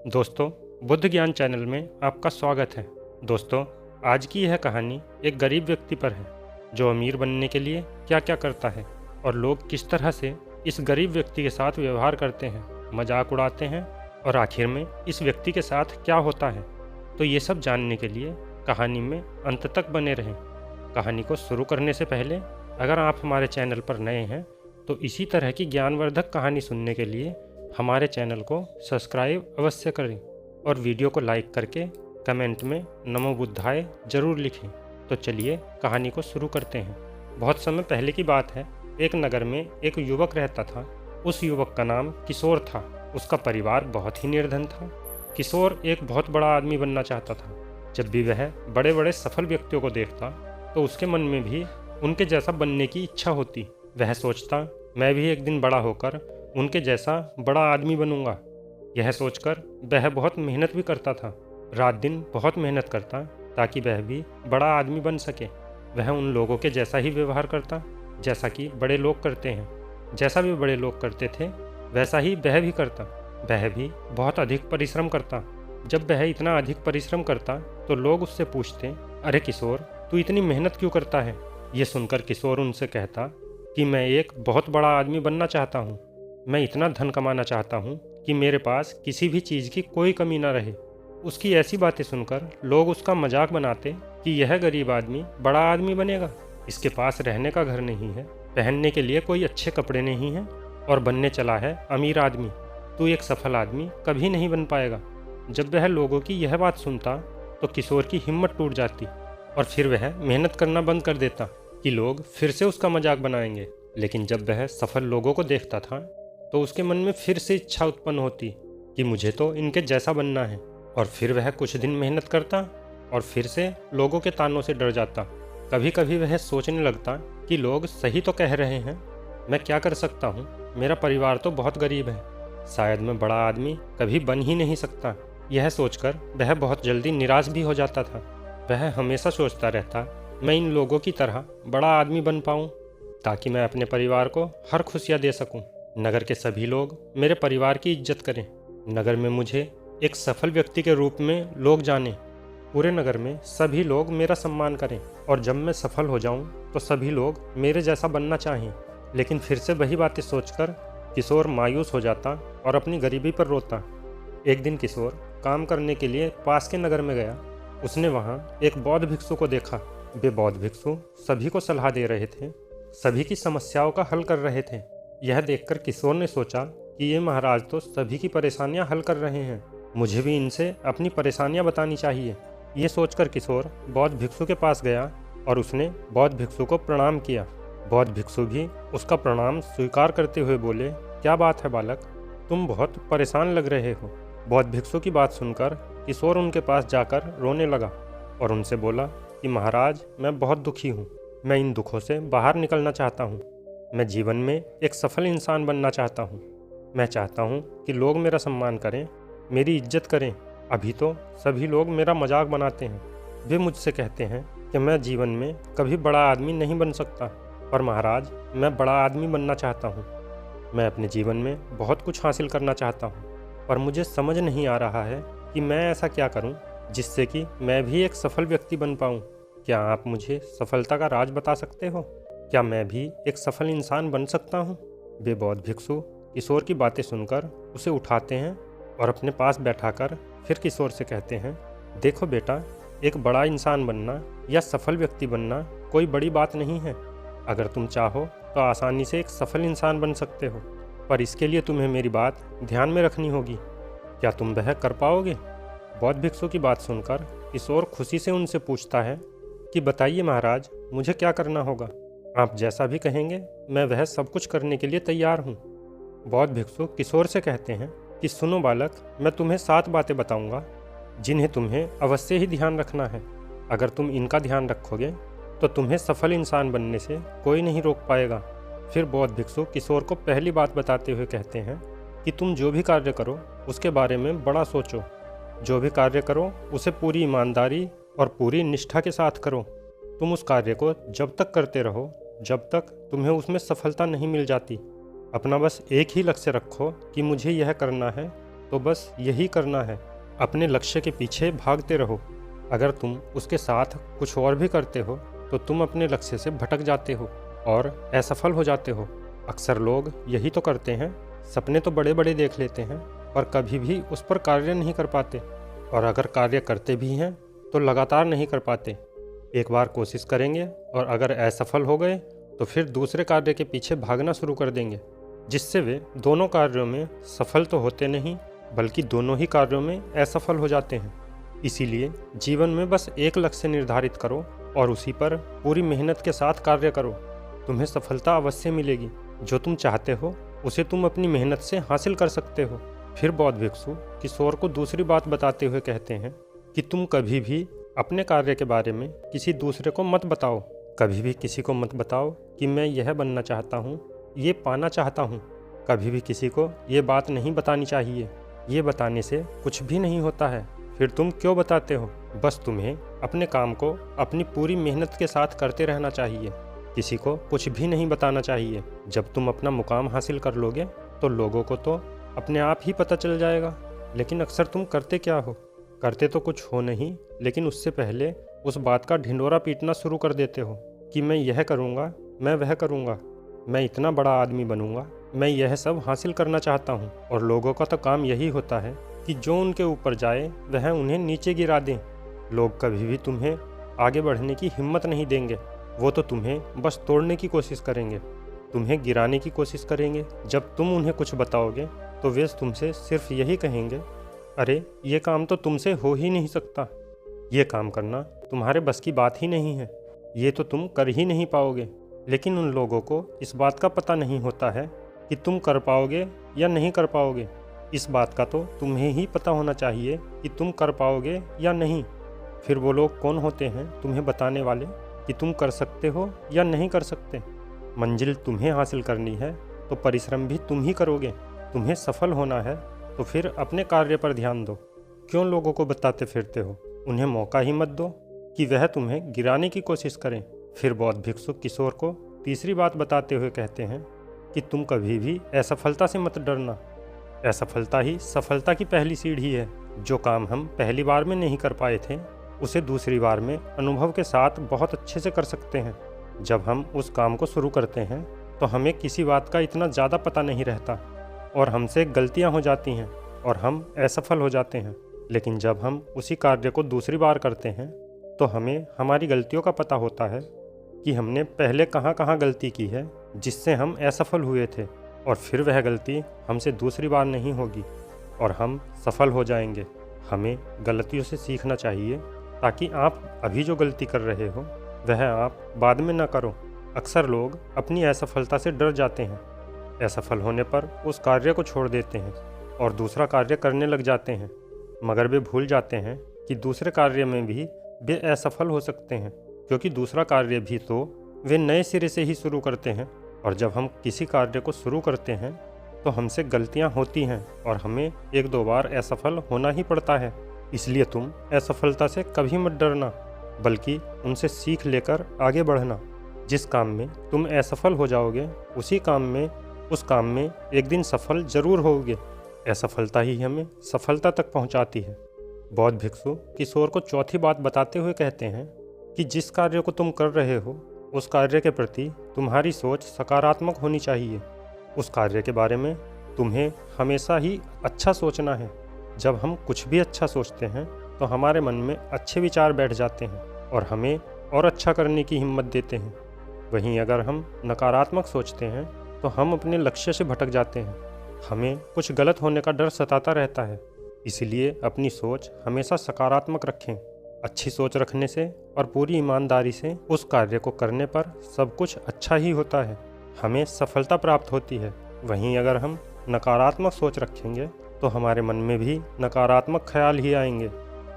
दोस्तों, बुद्ध ज्ञान चैनल में आपका स्वागत है। दोस्तों, आज की यह कहानी एक गरीब व्यक्ति पर है जो अमीर बनने के लिए क्या क्या करता है और लोग किस तरह से इस गरीब व्यक्ति के साथ व्यवहार करते हैं, मजाक उड़ाते हैं और आखिर में इस व्यक्ति के साथ क्या होता है। तो ये सब जानने के लिए कहानी में अंत तक बने रहें। कहानी को शुरू करने से पहले अगर आप हमारे चैनल पर नए हैं तो इसी तरह की ज्ञानवर्धक कहानी सुनने के लिए हमारे चैनल को सब्सक्राइब अवश्य करें और वीडियो को लाइक करके कमेंट में नमो बुद्धाय जरूर लिखें। तो चलिए कहानी को शुरू करते हैं। बहुत समय पहले की बात है। एक नगर में एक युवक रहता था। उस युवक का नाम किशोर था। उसका परिवार बहुत ही निर्धन था। किशोर एक बहुत बड़ा आदमी बनना चाहता था। जब भी वह बड़े बड़े सफल व्यक्तियों को देखता तो उसके मन में भी उनके जैसा बनने की इच्छा होती। वह सोचता, मैं भी एक दिन बड़ा होकर उनके जैसा बड़ा आदमी बनूंगा। यह सोचकर वह बहुत मेहनत भी करता था। रात दिन बहुत मेहनत करता ताकि वह भी बड़ा आदमी बन सके। वह उन लोगों के जैसा ही व्यवहार करता जैसा कि बड़े लोग करते हैं। जैसा भी बड़े लोग करते थे वैसा ही वह भी करता। वह भी बहुत अधिक परिश्रम करता। जब वह इतना अधिक परिश्रम करता तो लोग उससे पूछते, अरे किशोर, तू इतनी मेहनत क्यों करता है? ये सुनकर किशोर उनसे कहता कि मैं एक बहुत बड़ा आदमी बनना चाहता हूँ। मैं इतना धन कमाना चाहता हूँ कि मेरे पास किसी भी चीज़ की कोई कमी ना रहे। उसकी ऐसी बातें सुनकर लोग उसका मजाक बनाते कि यह गरीब आदमी बड़ा आदमी बनेगा। इसके पास रहने का घर नहीं है, पहनने के लिए कोई अच्छे कपड़े नहीं हैं और बनने चला है अमीर आदमी। तू एक सफल आदमी कभी नहीं बन पाएगा। जब वह लोगों की यह बात सुनता तो किशोर की हिम्मत टूट जाती और फिर वह मेहनत करना बंद कर देता कि लोग फिर से उसका मजाक बनाएंगे। लेकिन जब वह सफल लोगों को देखता था तो उसके मन में फिर से इच्छा उत्पन्न होती कि मुझे तो इनके जैसा बनना है। और फिर वह कुछ दिन मेहनत करता और फिर से लोगों के तानों से डर जाता। कभी कभी वह सोचने लगता कि लोग सही तो कह रहे हैं, मैं क्या कर सकता हूँ? मेरा परिवार तो बहुत गरीब है, शायद मैं बड़ा आदमी कभी बन ही नहीं सकता। यह सोचकर वह बहुत जल्दी निराश भी हो जाता था। वह हमेशा सोचता रहता, मैं इन लोगों की तरह बड़ा आदमी बन पाऊँ ताकि मैं अपने परिवार को हर खुशियाँ दे सकूँ। नगर के सभी लोग मेरे परिवार की इज्जत करें। नगर में मुझे एक सफल व्यक्ति के रूप में लोग जानें। पूरे नगर में सभी लोग मेरा सम्मान करें और जब मैं सफल हो जाऊं तो सभी लोग मेरे जैसा बनना चाहें। लेकिन फिर से वही बातें सोचकर किशोर मायूस हो जाता और अपनी गरीबी पर रोता। एक दिन किशोर काम करने के लिए पास के नगर में गया। उसने वहाँ एक बौद्ध भिक्षु को देखा। वे बौद्ध भिक्षु सभी को सलाह दे रहे थे, सभी की समस्याओं का हल कर रहे थे। यह देखकर किशोर ने सोचा कि ये महाराज तो सभी की परेशानियां हल कर रहे हैं, मुझे भी इनसे अपनी परेशानियां बतानी चाहिए। ये सोचकर किशोर बौद्ध भिक्षु के पास गया और उसने बौद्ध भिक्षु को प्रणाम किया। बौद्ध भिक्षु भी उसका प्रणाम स्वीकार करते हुए बोले, क्या बात है बालक, तुम बहुत परेशान लग रहे हो। बौद्ध भिक्षु की बात सुनकर किशोर उनके पास जाकर रोने लगा और उनसे बोला कि महाराज, मैं बहुत दुखी हूँ। मैं इन दुखों से बाहर निकलना चाहता हूँ। मैं जीवन में एक सफल इंसान बनना चाहता हूँ। मैं चाहता हूँ कि लोग मेरा सम्मान करें, मेरी इज्जत करें। अभी तो सभी लोग मेरा मजाक बनाते हैं। वे मुझसे कहते हैं कि मैं जीवन में कभी बड़ा आदमी नहीं बन सकता। पर महाराज, मैं बड़ा आदमी बनना चाहता हूँ। मैं अपने जीवन में बहुत कुछ हासिल करना चाहता हूँ, पर मुझे समझ नहीं आ रहा है कि मैं ऐसा क्या करूँ जिससे कि मैं भी एक सफल व्यक्ति बन पाऊँ। क्या आप मुझे सफलता का राज बता सकते हो? क्या मैं भी एक सफल इंसान बन सकता हूँ? वे बौद्ध भिक्षु किशोर की बातें सुनकर उसे उठाते हैं और अपने पास बैठाकर फिर किशोर से कहते हैं, देखो बेटा, एक बड़ा इंसान बनना या सफल व्यक्ति बनना कोई बड़ी बात नहीं है। अगर तुम चाहो तो आसानी से एक सफल इंसान बन सकते हो, पर इसके लिए तुम्हें मेरी बात ध्यान में रखनी होगी। क्या तुम वह कर पाओगे? बौद्ध भिक्षु की बात सुनकर किशोर खुशी से उनसे पूछता है कि बताइए महाराज, मुझे क्या करना होगा? आप जैसा भी कहेंगे मैं वह सब कुछ करने के लिए तैयार हूँ। बौद्ध भिक्षु किशोर से कहते हैं कि सुनो बालक, मैं तुम्हें 7 बातें बताऊंगा जिन्हें तुम्हें अवश्य ही ध्यान रखना है। अगर तुम इनका ध्यान रखोगे तो तुम्हें सफल इंसान बनने से कोई नहीं रोक पाएगा। फिर बौद्ध भिक्षु किशोर को पहली बात बताते हुए कहते हैं कि तुम जो भी कार्य करो उसके बारे में बड़ा सोचो। जो भी कार्य करो उसे पूरी ईमानदारी और पूरी निष्ठा के साथ करो। तुम उस कार्य को जब तक करते रहो जब तक तुम्हें उसमें सफलता नहीं मिल जाती। अपना बस एक ही लक्ष्य रखो कि मुझे यह करना है तो बस यही करना है, अपने लक्ष्य के पीछे भागते रहो। अगर तुम उसके साथ कुछ और भी करते हो तो तुम अपने लक्ष्य से भटक जाते हो और असफल हो जाते हो। अक्सर लोग यही तो करते हैं, सपने तो बड़े बड़े देख लेते हैं पर कभी भी उस पर कार्य नहीं कर पाते, और अगर कार्य करते भी हैं तो लगातार नहीं कर पाते। एक बार कोशिश करेंगे और अगर असफल हो गए तो फिर दूसरे कार्य के पीछे भागना शुरू कर देंगे, जिससे वे दोनों कार्यों में सफल तो होते नहीं बल्कि दोनों ही कार्यों में असफल हो जाते हैं। इसीलिए जीवन में बस एक लक्ष्य निर्धारित करो और उसी पर पूरी मेहनत के साथ कार्य करो। तुम्हें सफलता अवश्य मिलेगी। जो तुम चाहते हो उसे तुम अपनी मेहनत से हासिल कर सकते हो। फिर बौद्ध भिक्षु किशोर को दूसरी बात बताते हुए कहते हैं कि तुम कभी भी अपने कार्य के बारे में किसी दूसरे को मत बताओ। कभी भी किसी को मत बताओ कि मैं यह बनना चाहता हूँ, ये पाना चाहता हूँ। कभी भी किसी को ये बात नहीं बतानी चाहिए। ये बताने से कुछ भी नहीं होता है। फिर तुम क्यों बताते हो? बस तुम्हें अपने काम को अपनी पूरी मेहनत के साथ करते रहना चाहिए। किसी को कुछ भी नहीं बताना चाहिए। जब तुम अपना मुकाम हासिल कर लोगे तो लोगों को तो अपने आप ही पता चल जाएगा। लेकिन अक्सर तुम करते क्या हो? करते तो कुछ हो नहीं, लेकिन उससे पहले उस बात का ढिंढोरा पीटना शुरू कर देते हो कि मैं यह करूँगा, मैं वह करूँगा, मैं इतना बड़ा आदमी बनूँगा, मैं यह सब हासिल करना चाहता हूँ। और लोगों का तो काम यही होता है कि जो उनके ऊपर जाए वह उन्हें नीचे गिरा दें। लोग कभी भी तुम्हें आगे बढ़ने की हिम्मत नहीं देंगे। वो तो तुम्हें बस तोड़ने की कोशिश करेंगे, तुम्हें गिराने की कोशिश करेंगे। जब तुम उन्हें कुछ बताओगे तो वे तुमसे सिर्फ यही कहेंगे, अरे ये काम तो तुमसे हो ही नहीं सकता, ये काम करना तुम्हारे बस की बात ही नहीं है, ये तो तुम कर ही नहीं पाओगे। लेकिन उन लोगों को इस बात का पता नहीं होता है कि तुम कर पाओगे या नहीं कर पाओगे। इस बात का तो तुम्हें ही पता होना चाहिए कि तुम कर पाओगे या नहीं। फिर वो लोग कौन होते हैं तुम्हें बताने वाले कि तुम कर सकते हो या नहीं कर सकते? मंजिल तुम्हें हासिल करनी है तो परिश्रम भी तुम ही करोगे। तुम्हें सफल होना है तो फिर अपने कार्य पर ध्यान दो। क्यों लोगों को बताते फिरते हो? उन्हें मौका ही मत दो कि वह तुम्हें गिराने की कोशिश करें। फिर बौद्ध भिक्षु किशोर को तीसरी बात बताते हुए कहते हैं कि तुम कभी भी असफलता से मत डरना। असफलता ही सफलता की पहली सीढ़ी है। जो काम हम पहली बार में नहीं कर पाए थे उसे दूसरी बार में अनुभव के साथ बहुत अच्छे से कर सकते हैं। जब हम उस काम को शुरू करते हैं तो हमें किसी बात का इतना ज़्यादा पता नहीं रहता और हमसे गलतियां हो जाती हैं और हम असफल हो जाते हैं। लेकिन जब हम उसी कार्य को दूसरी बार करते हैं तो हमें हमारी गलतियों का पता होता है कि हमने पहले कहाँ कहाँ गलती की है जिससे हम असफल हुए थे, और फिर वह गलती हमसे दूसरी बार नहीं होगी और हम सफल हो जाएंगे। हमें गलतियों से सीखना चाहिए ताकि आप अभी जो गलती कर रहे हो वह आप बाद में ना करो। अक्सर लोग अपनी असफलता से डर जाते हैं। असफल होने पर उस कार्य को छोड़ देते हैं और दूसरा कार्य करने लग जाते हैं, मगर वे भूल जाते हैं कि दूसरे कार्य में भी वे असफल हो सकते हैं, क्योंकि दूसरा कार्य भी तो वे नए सिरे से ही शुरू करते हैं। और जब हम किसी कार्य को शुरू करते हैं तो हमसे गलतियां होती हैं और हमें एक दो बार असफल होना ही पड़ता है। इसलिए तुम असफलता से कभी मत डरना, बल्कि उनसे सीख लेकर आगे बढ़ना। जिस काम में तुम असफल हो जाओगे उस काम में एक दिन सफल जरूर होगे। असफलता ही हमें सफलता तक पहुंचाती है। बौद्ध भिक्षु किशोर को चौथी बात बताते हुए कहते हैं कि जिस कार्य को तुम कर रहे हो उस कार्य के प्रति तुम्हारी सोच सकारात्मक होनी चाहिए। उस कार्य के बारे में तुम्हें हमेशा ही अच्छा सोचना है। जब हम कुछ भी अच्छा सोचते हैं तो हमारे मन में अच्छे विचार बैठ जाते हैं और हमें और अच्छा करने की हिम्मत देते हैं। वहीं अगर हम नकारात्मक सोचते हैं तो हम अपने लक्ष्य से भटक जाते हैं। हमें कुछ गलत होने का डर सताता रहता है। इसलिए अपनी सोच हमेशा सकारात्मक रखें। अच्छी सोच रखने से और पूरी ईमानदारी से उस कार्य को करने पर सब कुछ अच्छा ही होता है, हमें सफलता प्राप्त होती है। वहीं अगर हम नकारात्मक सोच रखेंगे तो हमारे मन में भी नकारात्मक ख्याल ही आएंगे,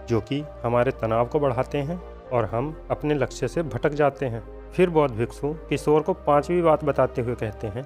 जो कि हमारे तनाव को बढ़ाते हैं और हम अपने लक्ष्य से भटक जाते हैं। फिर बौद्ध भिक्षु किशोर को पांचवी बात बताते हुए कहते हैं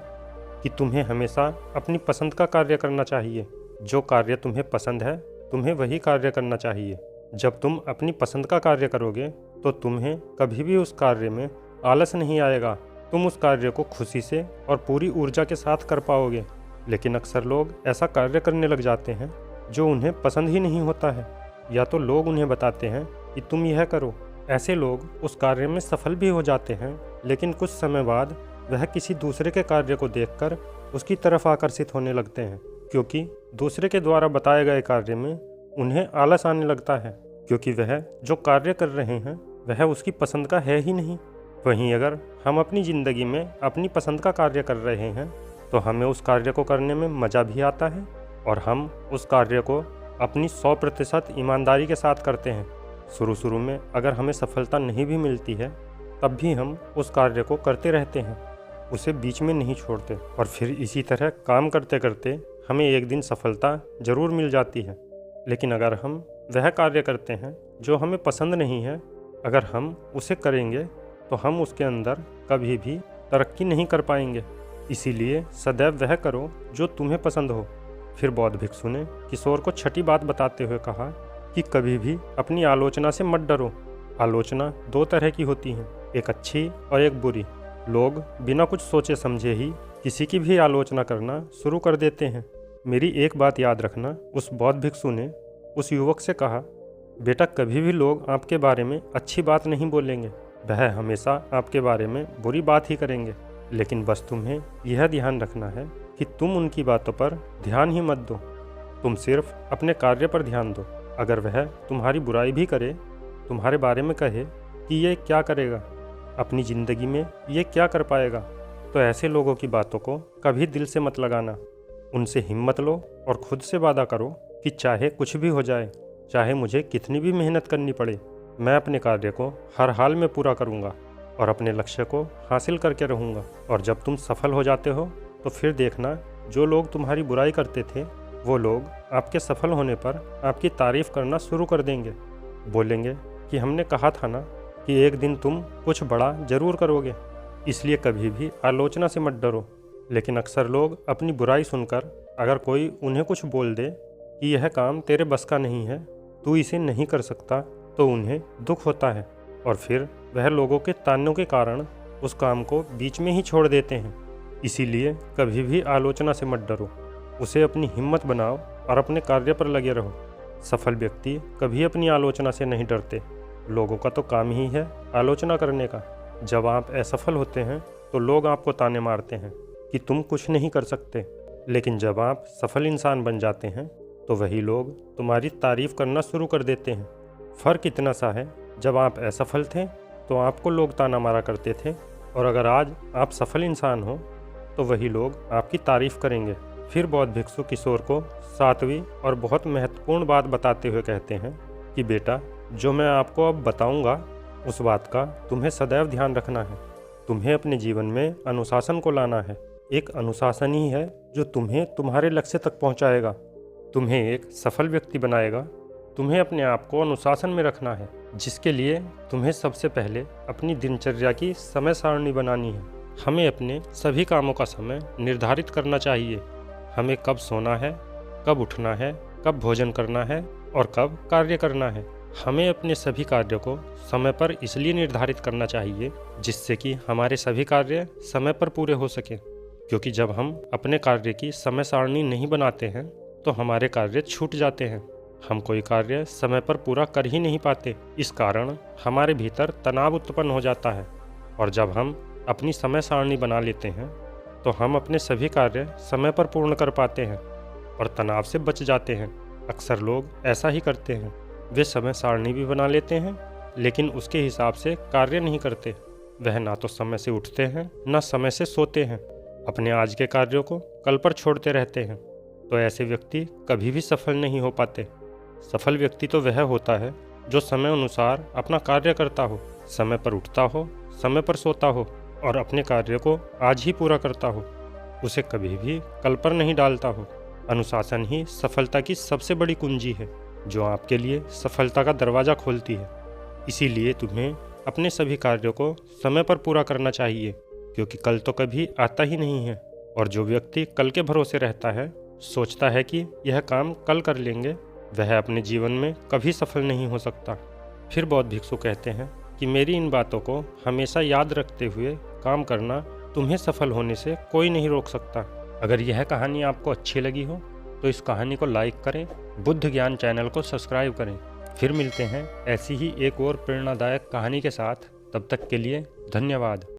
कि तुम्हें हमेशा अपनी पसंद का कार्य करना चाहिए। जो कार्य तुम्हें पसंद है तुम्हें वही कार्य करना चाहिए। जब तुम अपनी पसंद का कार्य करोगे तो तुम्हें कभी भी उस कार्य में आलस नहीं आएगा। तुम उस कार्य को खुशी से और पूरी ऊर्जा के साथ कर पाओगे। लेकिन अक्सर लोग ऐसा कार्य करने लग जाते हैं जो उन्हें पसंद ही नहीं होता है, या तो लोग उन्हें बताते हैं कि तुम यह करो। ऐसे लोग उस कार्य में सफल भी हो जाते हैं, लेकिन कुछ समय बाद वह किसी दूसरे के कार्य को देखकर उसकी तरफ आकर्षित होने लगते हैं, क्योंकि दूसरे के द्वारा बताए गए कार्य में उन्हें आलस आने लगता है, क्योंकि वह जो कार्य कर रहे हैं वह उसकी पसंद का है ही नहीं। वहीं अगर हम अपनी ज़िंदगी में अपनी पसंद का कार्य कर रहे हैं तो हमें उस कार्य को करने में मज़ा भी आता है और हम उस कार्य को अपनी 100% ईमानदारी के साथ करते हैं। शुरू में अगर हमें सफलता नहीं भी मिलती है तब भी हम उस कार्य को करते रहते हैं, उसे बीच में नहीं छोड़ते, और फिर इसी तरह काम करते करते हमें एक दिन सफलता ज़रूर मिल जाती है। लेकिन अगर हम वह कार्य करते हैं जो हमें पसंद नहीं है, अगर हम उसे करेंगे तो हम उसके अंदर कभी भी तरक्की नहीं कर पाएंगे। इसीलिए सदैव वह करो जो तुम्हें पसंद हो। फिर बौद्ध भिक्षु ने किशोर को छठी बात बताते हुए कहा कि कभी भी अपनी आलोचना से मत डरो। आलोचना 2 तरह की होती हैं, एक अच्छी और एक बुरी। लोग बिना कुछ सोचे समझे ही किसी की भी आलोचना करना शुरू कर देते हैं। मेरी एक बात याद रखना, उस बौद्ध भिक्षु ने उस युवक से कहा, बेटा कभी भी लोग आपके बारे में अच्छी बात नहीं बोलेंगे, वह हमेशा आपके बारे में बुरी बात ही करेंगे। लेकिन बस तुम्हें यह ध्यान रखना है कि तुम उनकी बातों पर ध्यान ही मत दो, तुम सिर्फ अपने कार्य पर ध्यान दो। अगर वह तुम्हारी बुराई भी करे, तुम्हारे बारे में कहे कि ये क्या करेगा, अपनी ज़िंदगी में ये क्या कर पाएगा, तो ऐसे लोगों की बातों को कभी दिल से मत लगाना। उनसे हिम्मत लो और खुद से वादा करो कि चाहे कुछ भी हो जाए, चाहे मुझे कितनी भी मेहनत करनी पड़े, मैं अपने कार्य को हर हाल में पूरा करूँगा और अपने लक्ष्य को हासिल करके रहूँगा। और जब तुम सफल हो जाते हो तो फिर देखना, जो लोग तुम्हारी बुराई करते थे वो लोग आपके सफल होने पर आपकी तारीफ़ करना शुरू कर देंगे। बोलेंगे कि हमने कहा था ना कि एक दिन तुम कुछ बड़ा ज़रूर करोगे। इसलिए कभी भी आलोचना से मत डरो। लेकिन अक्सर लोग अपनी बुराई सुनकर अगर कोई उन्हें कुछ बोल दे कि यह काम तेरे बस का नहीं है, तू इसे नहीं कर सकता, तो उन्हें दुख होता है और फिर वह लोगों के तानों के कारण उस काम को बीच में ही छोड़ देते हैं। इसीलिए कभी भी आलोचना से मत डरो, उसे अपनी हिम्मत बनाओ और अपने कार्य पर लगे रहो। सफल व्यक्ति कभी अपनी आलोचना से नहीं डरते। लोगों का तो काम ही है आलोचना करने का। जब आप असफल होते हैं तो लोग आपको ताने मारते हैं कि तुम कुछ नहीं कर सकते, लेकिन जब आप सफल इंसान बन जाते हैं तो वही लोग तुम्हारी तारीफ़ करना शुरू कर देते हैं। फ़र्क इतना सा है, जब आप असफल थे तो आपको लोग ताना मारा करते थे, और अगर आज आप सफल इंसान हो तो वही लोग आपकी तारीफ़ करेंगे। फिर बौद्ध भिक्षु किशोर को 7वीं और बहुत महत्वपूर्ण बात बताते हुए कहते हैं कि बेटा, जो मैं आपको अब बताऊंगा उस बात का तुम्हें सदैव ध्यान रखना है। तुम्हें अपने जीवन में अनुशासन को लाना है। एक अनुशासन ही है जो तुम्हें तुम्हारे लक्ष्य तक पहुंचाएगा, तुम्हें एक सफल व्यक्ति बनाएगा। तुम्हें अपने आप को अनुशासन में रखना है, जिसके लिए तुम्हें सबसे पहले अपनी दिनचर्या की समय सारणी बनानी है। हमें अपने सभी कामों का समय निर्धारित करना चाहिए। हमें कब सोना है, कब उठना है, कब भोजन करना है और कब कार्य करना है। हमें अपने सभी कार्यों को समय पर इसलिए निर्धारित करना चाहिए जिससे कि हमारे सभी कार्य समय पर पूरे हो सकें, क्योंकि जब हम अपने कार्य की समय सारणी नहीं बनाते हैं तो हमारे कार्य छूट जाते हैं। हम कोई कार्य समय पर पूरा कर ही नहीं पाते। इस कारण हमारे भीतर तनाव उत्पन्न हो जाता है, और जब हम अपनी समय सारणी बना लेते हैं तो हम अपने सभी कार्य समय पर पूर्ण कर पाते हैं और तनाव से बच जाते हैं। अक्सर लोग ऐसा ही करते हैं, वे समय सारणी भी बना लेते हैं लेकिन उसके हिसाब से कार्य नहीं करते। वह ना तो समय से उठते हैं, ना समय से सोते हैं, अपने आज के कार्यों को कल पर छोड़ते रहते हैं। तो ऐसे व्यक्ति कभी भी सफल नहीं हो पाते। सफल व्यक्ति तो वह होता है जो समय अनुसार अपना कार्य करता हो, समय पर उठता हो, समय पर सोता हो और अपने कार्य को आज ही पूरा करता हो, उसे कभी भी कल पर नहीं डालता हो। अनुशासन ही सफलता की सबसे बड़ी कुंजी है, जो आपके लिए सफलता का दरवाज़ा खोलती है। इसीलिए तुम्हें अपने सभी कार्यों को समय पर पूरा करना चाहिए, क्योंकि कल तो कभी आता ही नहीं है। और जो व्यक्ति कल के भरोसे रहता है, सोचता है कि यह काम कल कर लेंगे, वह अपने जीवन में कभी सफल नहीं हो सकता। फिर बौद्ध भिक्षु कहते हैं कि मेरी इन बातों को हमेशा याद रखते हुए काम करना तुम्हें सफल होने से कोई नहीं रोक सकता। अगर यह कहानी आपको अच्छी लगी हो तो इस कहानी को लाइक करें, बुद्ध ज्ञान चैनल को सब्सक्राइब करें। फिर मिलते हैं ऐसी ही एक और प्रेरणादायक कहानी के साथ। तब तक के लिए धन्यवाद।